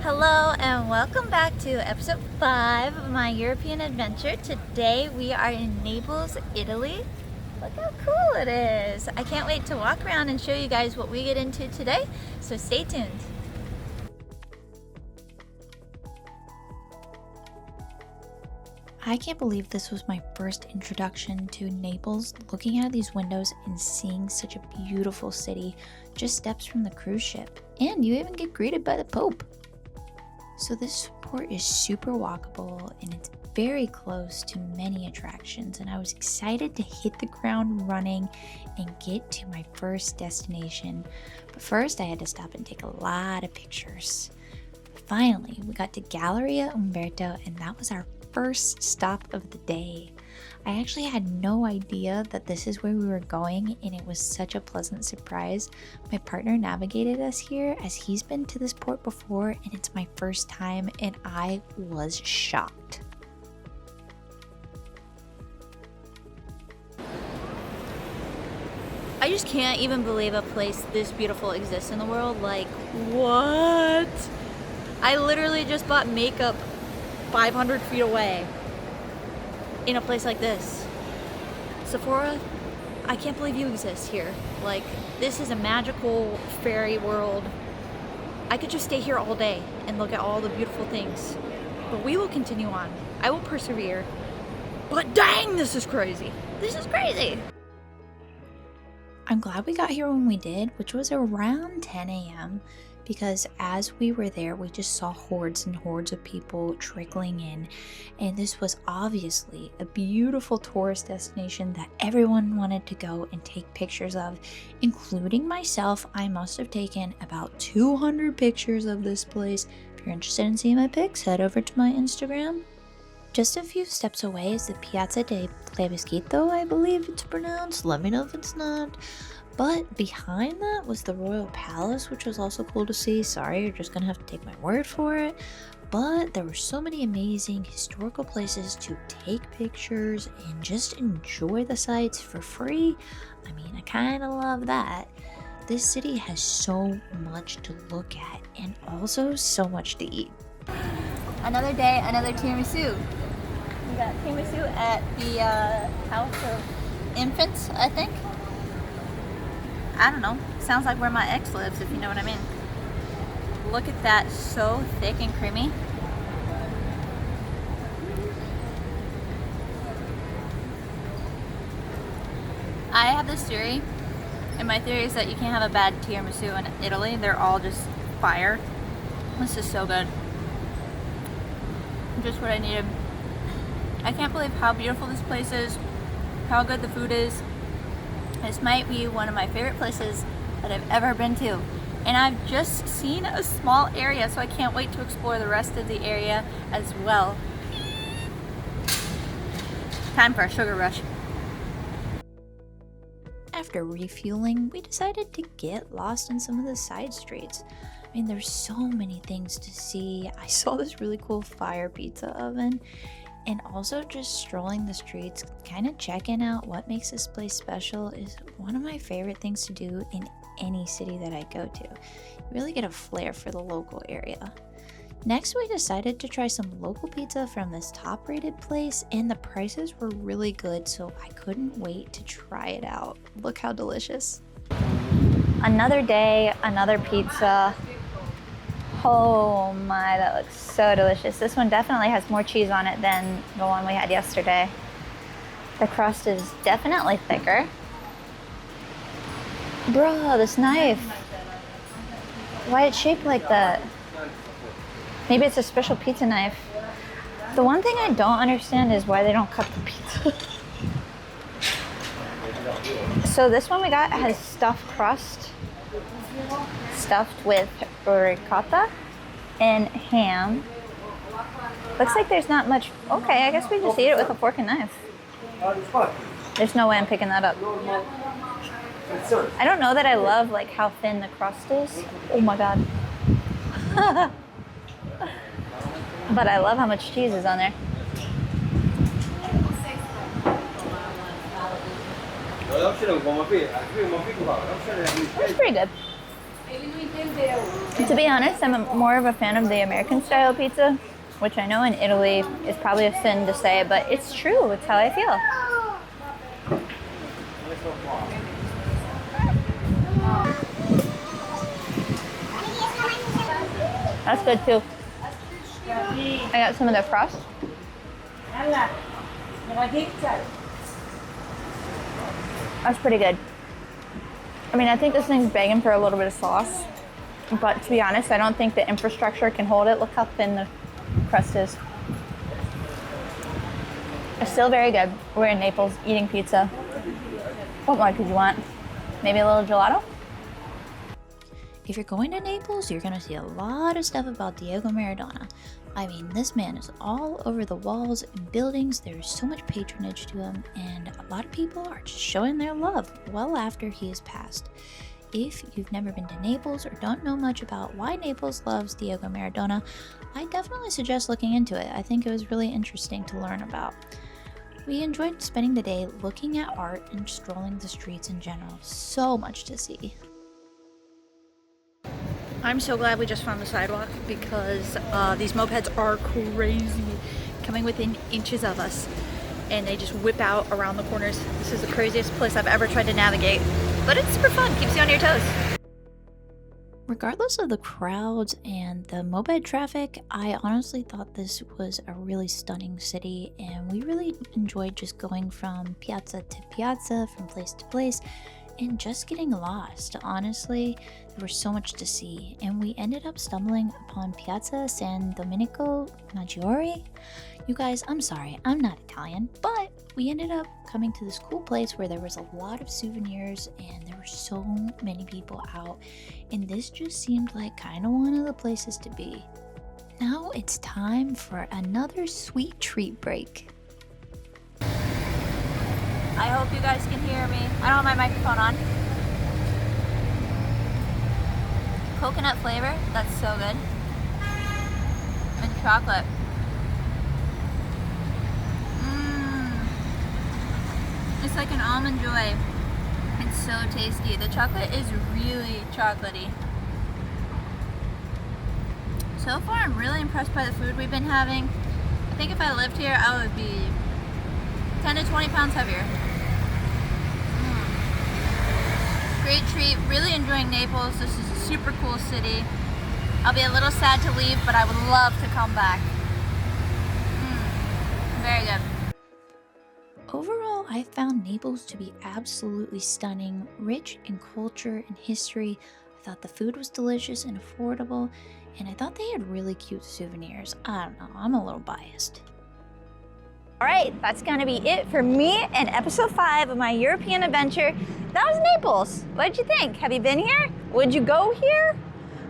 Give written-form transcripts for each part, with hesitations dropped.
Hello and welcome back to episode 5 of my European adventure. Today we are in Naples, Italy. Look how cool it is. I can't wait to walk around and show you guys what we get into today, so stay tuned. I can't believe this was my first introduction to Naples, looking out of these windows and seeing such a beautiful city just steps from the cruise ship. And you even get greeted by the Pope. So this port is super walkable and it's very close to many attractions, and I was excited to hit the ground running and get to my first destination. But first I had to stop and take a lot of pictures. Finally, we got to Galleria Umberto and that was our first stop of the day. I actually had no idea that this is where we were going, and it was such a pleasant surprise. My partner navigated us here as he's been to this port before and it's my first time, and I was shocked. I just can't even believe a place this beautiful exists in the world. Like, what? I literally just bought makeup 500 feet away in a place like this. Sephora, I can't believe you exist here. Like, this is a magical fairy world. I could just stay here all day and look at all the beautiful things. But we will continue on. I will persevere. But dang, this is crazy. This is crazy. I'm glad we got here when we did, which was around 10 a.m. because as we were there, we just saw hordes and hordes of people trickling in. And this was obviously a beautiful tourist destination that everyone wanted to go and take pictures of, including myself. I must have taken about 200 pictures of this place. If you're interested in seeing my pics, head over to my Instagram. Just a few steps away is the Piazza del Plebiscito, I believe it's pronounced. Let me know if it's not. But behind that was the Royal Palace, which was also cool to see. Sorry, you're just gonna have to take my word for it. But there were so many amazing historical places to take pictures and just enjoy the sights for free. I mean, I kind of love that. This city has so much to look at and also so much to eat. Another day, another tiramisu. We got tiramisu at the House of Infants, I think. I don't know. Sounds like where my ex lives, if you know what I mean. Look at that, so thick and creamy. I have this theory, and my theory is that you can't have a bad tiramisu in Italy. They're all just fire. This is so good. Just what I needed. I can't believe how beautiful this place is, how good the food is. This might be one of my favorite places that I've ever been to. And I've just seen a small area, so I can't wait to explore the rest of the area as well. Time for a sugar rush. After refueling, we decided to get lost in some of the side streets. I mean, there's so many things to see. I saw this really cool fire pizza oven. And also just strolling the streets, kind of checking out what makes this place special is one of my favorite things to do in any city that I go to. You really get a flair for the local area. Next, we decided to try some local pizza from this top-rated place, and the prices were really good, so I couldn't wait to try it out. Look how delicious. Another day, another pizza. Oh my, that looks so delicious. This one definitely has more cheese on it than the one we had yesterday. The crust is definitely thicker. Bro, this knife. Why it's shaped like that? Maybe it's a special pizza knife. The one thing I don't understand is why they don't cut the pizza. So this one we got has stuffed crust, stuffed with ricotta and ham. Looks like there's not much. Okay, I guess we just eat it with a fork and knife. There's no way I'm picking that up. I don't know that I love like how thin the crust is. Oh my god. But I love how much cheese is on there. It's pretty good. To be honest, I'm more of a fan of the American style pizza, which I know in Italy is probably a sin to say, but it's true. It's how I feel. That's good too. I got some of their crust. That's pretty good. I mean, I think this thing's begging for a little bit of sauce, but to be honest, I don't think the infrastructure can hold it. Look how thin the crust is. It's still very good. We're in Naples eating pizza. What more could you want? Maybe a little gelato? If you're going to Naples, you're going to see a lot of stuff about Diego Maradona. I mean, this man is all over the walls and buildings. There's so much patronage to him, and a lot of people are just showing their love well after he has passed. If you've never been to Naples or don't know much about why Naples loves Diego Maradona, I definitely suggest looking into it. I think it was really interesting to learn about. We enjoyed spending the day looking at art and strolling the streets in general. So much to see. I'm so glad we just found the sidewalk because these mopeds are crazy, coming within inches of us, and they just whip out around the corners. This is the craziest place I've ever tried to navigate, but it's super fun, keeps you on your toes. Regardless of the crowds and the moped traffic, I honestly thought this was a really stunning city, and we really enjoyed just going from piazza to piazza, from place to place, and just getting lost. Honestly, there was so much to see, and we ended up stumbling upon Piazza San Domenico Maggiore. You guys, I'm sorry, I'm not Italian, but we ended up coming to this cool place where there was a lot of souvenirs and there were so many people out, and this just seemed like kind of one of the places to be. Now it's time for another sweet treat break. I hope you guys can hear me. I don't have my microphone on. Coconut flavor, that's so good. And chocolate. It's like an almond joy. It's so tasty. The chocolate is really chocolatey. So far, I'm really impressed by the food we've been having. I think if I lived here, I would be 10 to 20 pounds heavier. Great treat, really enjoying Naples. This is a super cool city. I'll be a little sad to leave, but I would love to come back. Very good. Overall, I found Naples to be absolutely stunning, rich in culture and history. I thought the food was delicious and affordable, and I thought they had really cute souvenirs. I don't know, I'm a little biased. All right, that's gonna be it for me in episode 5 of my European adventure. That was Naples. What did you think? Have you been here? Would you go here?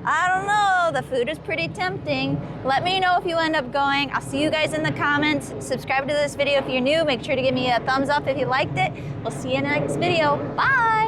I don't know, the food is pretty tempting. Let me know if you end up going. I'll see you guys in the comments. Subscribe to this video if you're new. Make sure to give me a thumbs up if you liked it. We'll see you in the next video. Bye.